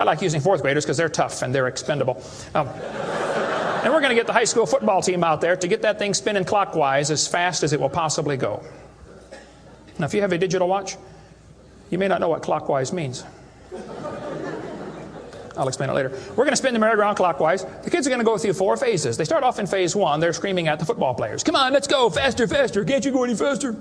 I like using fourth graders because they're tough and they're expendable. And we're going to get the high school football team out there to get that thing spinning clockwise as fast as it will possibly go. Now, if you have a digital watch, you may not know what clockwise means. I'll explain it later. We're going to spin the merry-go-round clockwise. The kids are going to go through 4 phases. They start off in phase 1. They're screaming at the football players. Come on, let's go, faster, faster. Can't you go any faster?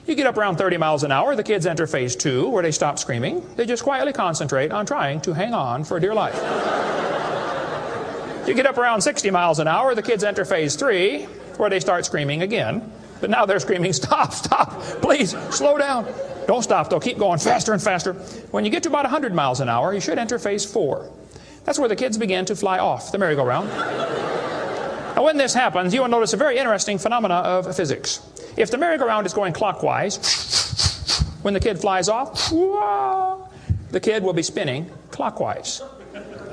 You get up around 30 miles an hour. The kids enter phase 2, where they stop screaming. They just quietly concentrate on trying to hang on for dear life. You get up around 60 miles an hour. The kids enter phase 3, where they start screaming again. But now they're screaming, stop, stop, please, slow down. Don't stop, though. Keep going faster and faster. When you get to about 100 miles an hour, you should enter phase 4. That's where the kids begin to fly off the merry-go-round. Now, when this happens, you will notice a very interesting phenomena of physics. If the merry-go-round is going clockwise, when the kid flies off, the kid will be spinning clockwise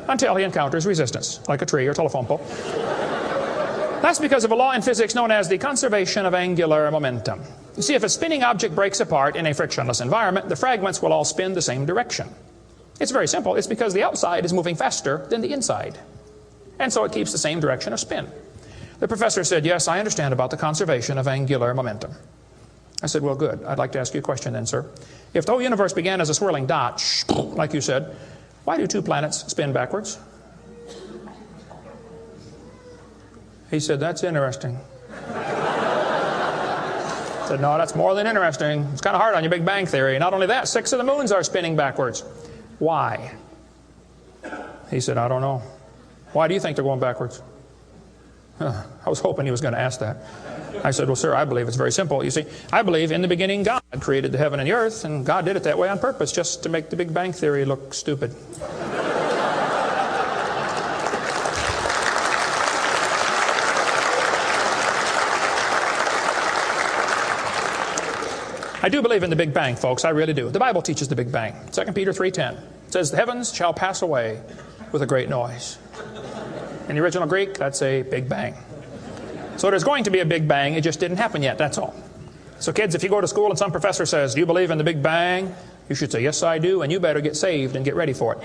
until he encounters resistance, like a tree or telephone pole. That's because of a law in physics known as the conservation of angular momentum. You see, if a spinning object breaks apart in a frictionless environment, the fragments will all spin the same direction. It's very simple. It's because the outside is moving faster than the inside. And so it keeps the same direction of spin. The professor said, yes, I understand about the conservation of angular momentum. I said, well, good. I'd like to ask you a question then, sir. If the whole universe began as a swirling dot, like you said, why do 2 planets spin backwards? He said, that's interesting. I said, no, that's more than interesting. It's kind of hard on your Big Bang Theory. Not only that, 6 of the moons are spinning backwards. Why? He said, I don't know. Why do you think they're going backwards? I was hoping he was going to ask that. I said, well, sir, I believe it's very simple. You see, I believe in the beginning God created the heaven and the earth, and God did it that way on purpose, just to make the Big Bang Theory look stupid. I do believe in the Big Bang, folks. I really do. The Bible teaches the Big Bang. 2 Peter 3:10 says, the heavens shall pass away with a great noise. In the original Greek, that's a Big Bang. So there's going to be a Big Bang. It just didn't happen yet, that's all. So kids, if you go to school and some professor says, do you believe in the Big Bang? You should say, yes, I do, and you better get saved and get ready for it.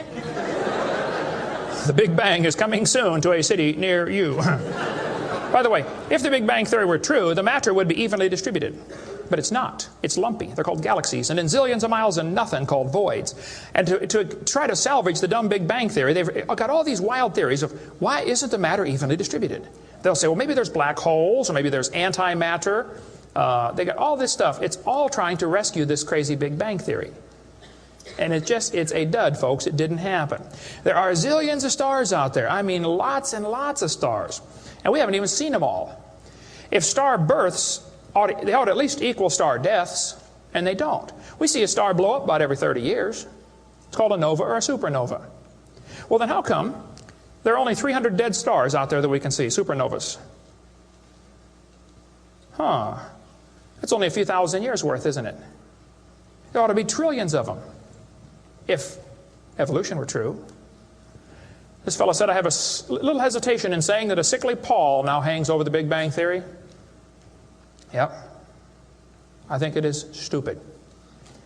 The Big Bang is coming soon to a city near you. By the way, if the Big Bang Theory were true, the matter would be evenly distributed. But it's not. It's lumpy. They're called galaxies. And in zillions of miles and nothing called voids. And to try to salvage the dumb Big Bang Theory, they've got all these wild theories of why isn't the matter evenly distributed? They'll say, well, maybe there's black holes, or maybe there's antimatter. They got all this stuff. It's all trying to rescue this crazy Big Bang Theory. And it's a dud, folks. It didn't happen. There are zillions of stars out there. I mean, lots and lots of stars. And we haven't even seen them all. If star births, they ought to at least equal star deaths, and they don't. We see a star blow up about every 30 years. It's called a nova or a supernova. Well, then how come there are only 300 dead stars out there that we can see, supernovas? It's only a few thousand years worth, isn't it? There ought to be trillions of them, if evolution were true. This fellow said, I have a little hesitation in saying that a sickly pall now hangs over the Big Bang Theory. Yep. I think it is stupid.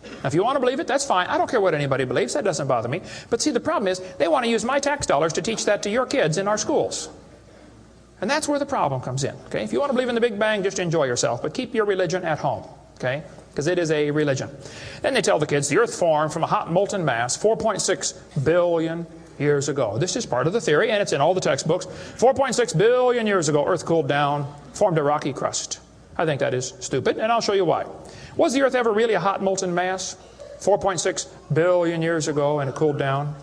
Now, if you want to believe it, that's fine. I don't care what anybody believes. That doesn't bother me. But see, the problem is they want to use my tax dollars to teach that to your kids in our schools. And that's where the problem comes in. Okay? If you want to believe in the Big Bang, just enjoy yourself. But keep your religion at home. Okay? Because it is a religion. Then they tell the kids the earth formed from a hot molten mass 4.6 billion years ago. This is part of the theory, and it's in all the textbooks. 4.6 billion years ago, earth cooled down, formed a rocky crust. I think that is stupid, and I'll show you why. Was the earth ever really a hot molten mass 4.6 billion years ago, and it cooled down?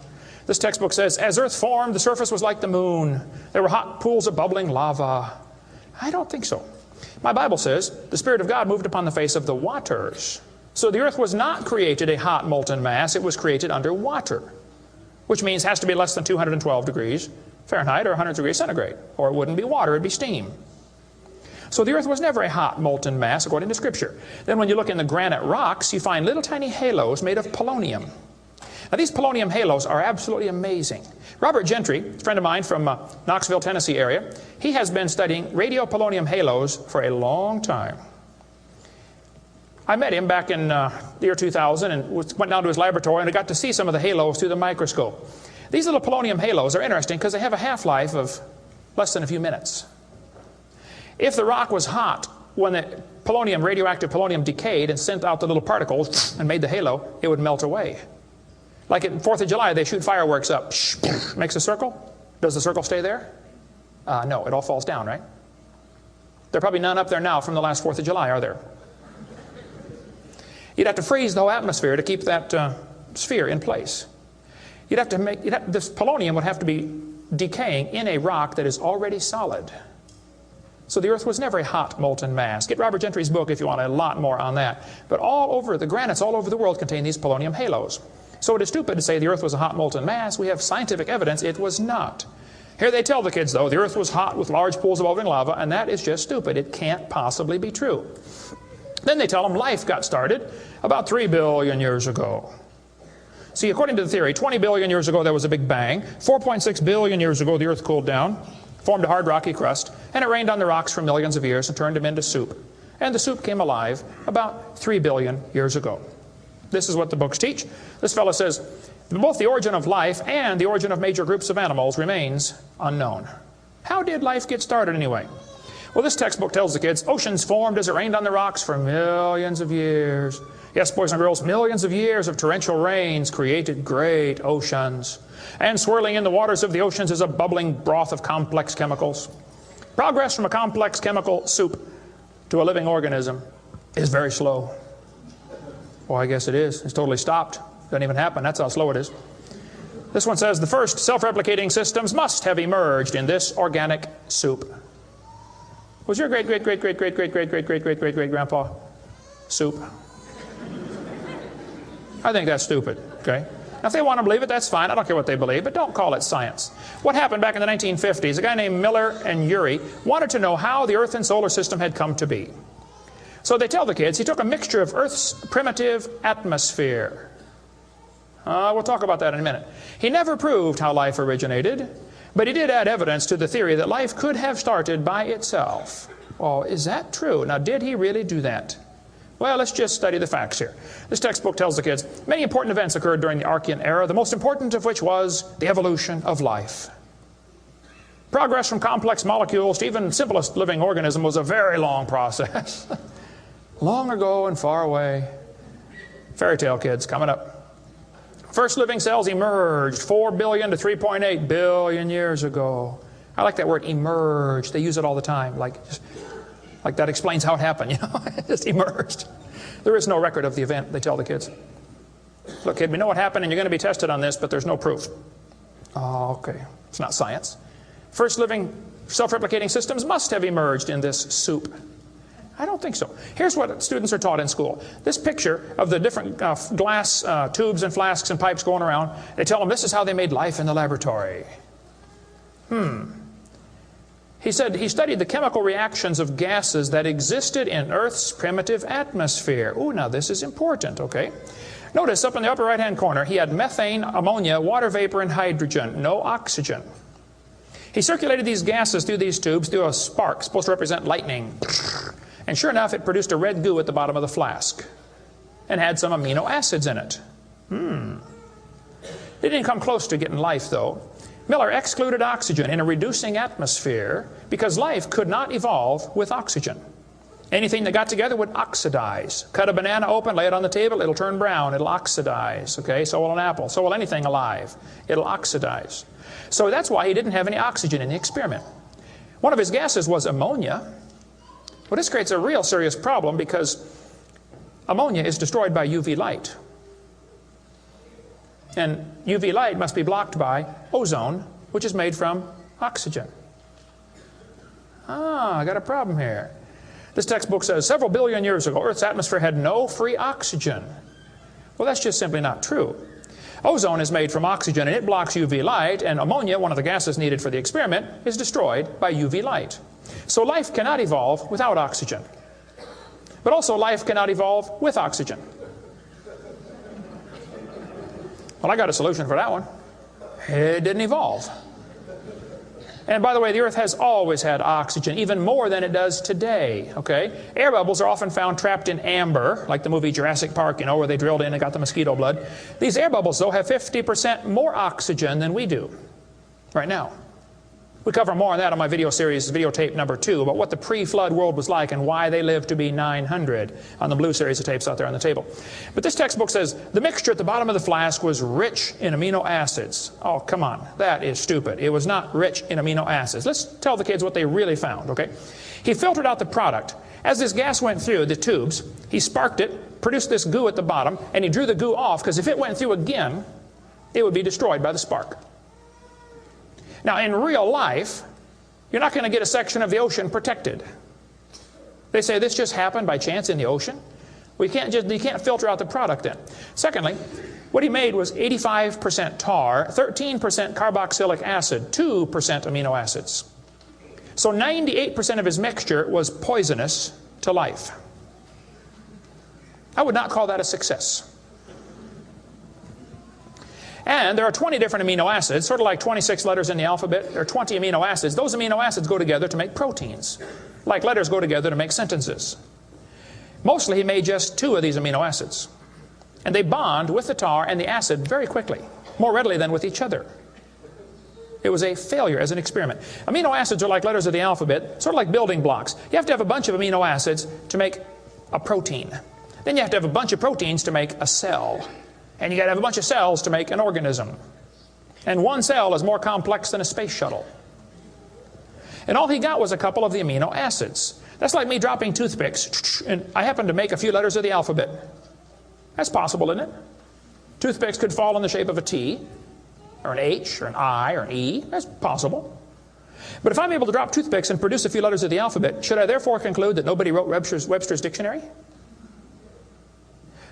This textbook says, as earth formed, the surface was like the moon. There were hot pools of bubbling lava. I don't think so. My Bible says the Spirit of God moved upon the face of the waters. So the earth was not created a hot molten mass. It was created under water, which means it has to be less than 212 degrees Fahrenheit or 100 degrees centigrade, or it wouldn't be water, it'd be steam. So the earth was never a hot molten mass according to Scripture. Then when you look in the granite rocks, you find little tiny halos made of polonium. Now these polonium halos are absolutely amazing. Robert Gentry, a friend of mine from Knoxville, Tennessee area, he has been studying radiopolonium halos for a long time. I met him back in the year 2000 and went down to his laboratory and I got to see some of the halos through the microscope. These little polonium halos are interesting because they have a half-life of less than a few minutes. If the rock was hot, when the polonium, radioactive polonium, decayed and sent out the little particles and made the halo, it would melt away. Like at 4th of July, they shoot fireworks up. Makes a circle. Does the circle stay there? No, it all falls down, right? There are probably none up there now from the last 4th of July, are there? You'd have to freeze the whole atmosphere to keep that sphere in place. This polonium would have to be decaying in a rock that is already solid. So the Earth was never a hot molten mass. Get Robert Gentry's book if you want a lot more on that. But all over, the granites all over the world contain these polonium halos. So it is stupid to say the Earth was a hot molten mass. We have scientific evidence it was not. Here they tell the kids, though, the Earth was hot with large pools of bubbling lava, and that is just stupid. It can't possibly be true. Then they tell them life got started about 3 billion years ago. See, according to the theory, 20 billion years ago there was a big bang. 4.6 billion years ago the Earth cooled down, formed a hard rocky crust, and it rained on the rocks for millions of years and turned them into soup. And the soup came alive about 3 billion years ago. This is what the books teach. This fellow says, both the origin of life and the origin of major groups of animals remains unknown. How did life get started anyway? Well, this textbook tells the kids, oceans formed as it rained on the rocks for millions of years. Yes, boys and girls, millions of years of torrential rains created great oceans. And swirling in the waters of the oceans is a bubbling broth of complex chemicals. Progress from a complex chemical soup to a living organism is very slow. Well, I guess it is. It's totally stopped. Doesn't even happen. That's how slow it is. This one says the first self-replicating systems must have emerged in this organic soup. Was your great-great-great-great-great-great-great-great-great-great-great-grandpa soup? I think that's stupid, okay? Now, if they want to believe it, that's fine. I don't care what they believe, but don't call it science. What happened back in the 1950s, a guy named Miller and Urey wanted to know how the Earth and solar system had come to be. So they tell the kids he took a mixture of Earth's primitive atmosphere. We'll talk about that in a minute. He never proved how life originated, but he did add evidence to the theory that life could have started by itself. Well, is that true? Now, did he really do that? Well, let's just study the facts here. This textbook tells the kids many important events occurred during the Archean era, the most important of which was the evolution of life. Progress from complex molecules to even the simplest living organism was a very long process. Long ago and far away. Fairy tale kids coming up. First living cells emerged 4 billion to 3.8 billion years ago. I like that word, emerged. They use it all the time, like that explains how it happened, you know. It just emerged. There is no record of the event, they tell the kids. Look, kid, we know what happened and you're going to be tested on this, but there's no proof. Oh, okay. It's not science. First living self-replicating systems must have emerged in this soup. I don't think so. Here's what students are taught in school. This picture of the different glass tubes and flasks and pipes going around, they tell them this is how they made life in the laboratory. He said he studied the chemical reactions of gases that existed in Earth's primitive atmosphere. Ooh, now this is important, okay? Notice up in the upper right-hand corner, he had methane, ammonia, water vapor, and hydrogen, no oxygen. He circulated these gases through these tubes through a spark, supposed to represent lightning. And sure enough, it produced a red goo at the bottom of the flask and had some amino acids in it. They didn't come close to getting life, though. Miller excluded oxygen in a reducing atmosphere because life could not evolve with oxygen. Anything that got together would oxidize. Cut a banana open, lay it on the table, it'll turn brown, it'll oxidize. Okay, so will an apple, so will anything alive. It'll oxidize. So that's why he didn't have any oxygen in the experiment. One of his gases was ammonia. Well, this creates a real serious problem because ammonia is destroyed by UV light. And UV light must be blocked by ozone, which is made from oxygen. I got a problem here. This textbook says several billion years ago, Earth's atmosphere had no free oxygen. Well, that's just simply not true. Ozone is made from oxygen and it blocks UV light, and ammonia, one of the gases needed for the experiment, is destroyed by UV light. So life cannot evolve without oxygen. But also life cannot evolve with oxygen. Well, I got a solution for that one. It didn't evolve. And by the way, the earth has always had oxygen, even more than it does today, okay? Air bubbles are often found trapped in amber, like the movie Jurassic Park, you know, where they drilled in and got the mosquito blood. These air bubbles, though, have 50% more oxygen than we do right now. We cover more on that on my video series, videotape number 2, about what the pre-flood world was like and why they lived to be 900 on the blue series of tapes out there on the table. But this textbook says the mixture at the bottom of the flask was rich in amino acids. Oh, come on. That is stupid. It was not rich in amino acids. Let's tell the kids what they really found, okay? He filtered out the product. As this gas went through the tubes, he sparked it, produced this goo at the bottom, and he drew the goo off, because if it went through again, it would be destroyed by the spark. Now, in real life, you're not going to get a section of the ocean protected. They say this just happened by chance in the ocean. You can't filter out the product then. Secondly, what he made was 85% tar, 13% carboxylic acid, 2% amino acids. So 98% of his mixture was poisonous to life. I would not call that a success. And there are 20 different amino acids, sort of like 26 letters in the alphabet. There are 20 amino acids. Those amino acids go together to make proteins, like letters go together to make sentences. Mostly he made just 2 of these amino acids. And they bond with the tar and the acid very quickly, more readily than with each other. It was a failure as an experiment. Amino acids are like letters of the alphabet, sort of like building blocks. You have to have a bunch of amino acids to make a protein. Then you have to have a bunch of proteins to make a cell. And you got to have a bunch of cells to make an organism. And one cell is more complex than a space shuttle. And all he got was a couple of the amino acids. That's like me dropping toothpicks, and I happen to make a few letters of the alphabet. That's possible, isn't it? Toothpicks could fall in the shape of a T, or an H, or an I, or an E. That's possible. But if I'm able to drop toothpicks and produce a few letters of the alphabet, should I therefore conclude that nobody wrote Webster's dictionary?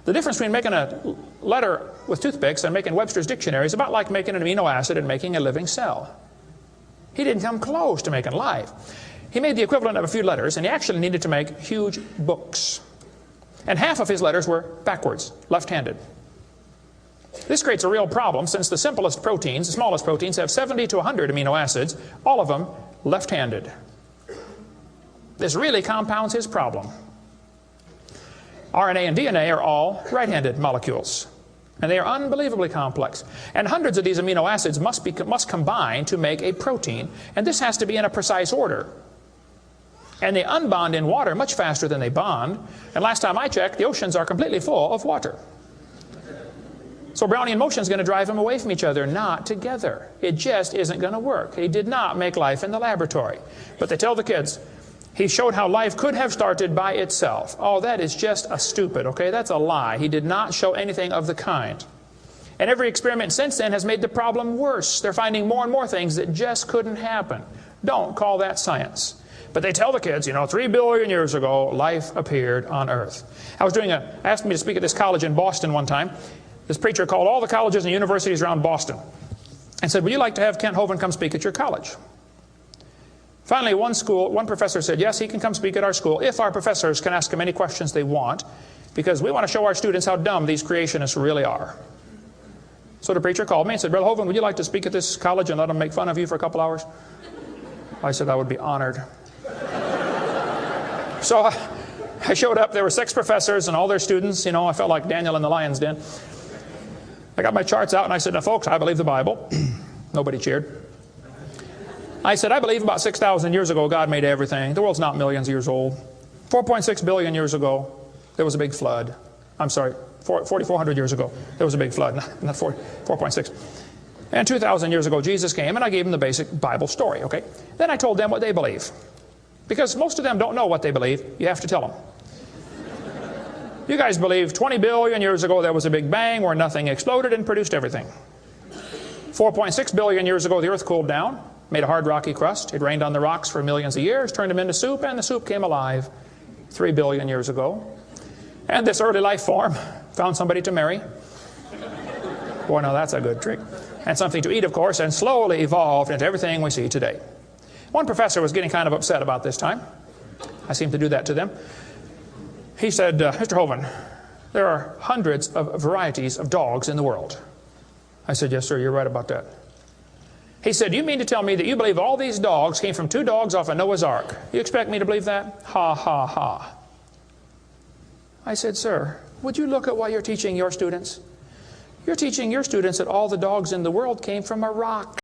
The difference between making a letter with toothpicks and making Webster's dictionary is about like making an amino acid and making a living cell. He didn't come close to making life. He made the equivalent of a few letters, and he actually needed to make huge books. And half of his letters were backwards, left-handed. This creates a real problem, since the simplest proteins, the smallest proteins, have 70 to 100 amino acids, all of them left-handed. This really compounds his problem. RNA and DNA are all right-handed molecules, and they are unbelievably complex. And hundreds of these amino acids must combine to make a protein, and this has to be in a precise order. And they unbond in water much faster than they bond, and last time I checked, the oceans are completely full of water. So Brownian motion is going to drive them away from each other, not together. It just isn't going to work. He did not make life in the laboratory. But they tell the kids, he showed how life could have started by itself. Oh, that is just a stupid, okay? That's a lie. He did not show anything of the kind. And every experiment since then has made the problem worse. They're finding more and more things that just couldn't happen. Don't call that science. But they tell the kids, 3 billion years ago, life appeared on Earth. Asked me to speak at this college in Boston one time. This preacher called all the colleges and universities around Boston and said, would you like to have Kent Hovind come speak at your college? Finally, one professor said, yes, he can come speak at our school if our professors can ask him any questions they want, because we want to show our students how dumb these creationists really are. So the preacher called me and said, Brother Hovind, would you like to speak at this college and let them make fun of you for a couple hours? I said, I would be honored. So I showed up. There were 6 professors and all their students. I felt like Daniel in the lion's den. I got my charts out and I said, now folks, I believe the Bible. Nobody cheered. I said, I believe about 6,000 years ago God made everything. The world's not millions of years old. 4.6 billion years ago, there was a big flood. I'm sorry, 4,400 years ago, there was a big flood, not 4.6. And 2,000 years ago, Jesus came, and I gave them the basic Bible story, okay? Then I told them what they believe. Because most of them don't know what they believe, you have to tell them. You guys believe 20 billion years ago there was a big bang where nothing exploded and produced everything. 4.6 billion years ago, the earth cooled down, made a hard rocky crust. It rained on the rocks for millions of years, turned them into soup, and the soup came alive 3 billion years ago. And this early life form found somebody to marry. Boy, now that's a good trick. And something to eat, of course, and slowly evolved into everything we see today. One professor was getting kind of upset about this time. I seem to do that to them. He said, Mr. Hovind, there are hundreds of varieties of dogs in the world. I said, yes, sir, you're right about that. He said, you mean to tell me that you believe all these dogs came from 2 dogs off of Noah's Ark? You expect me to believe that? Ha, ha, ha. I said, sir, would you look at what you're teaching your students? You're teaching your students that all the dogs in the world came from a rock.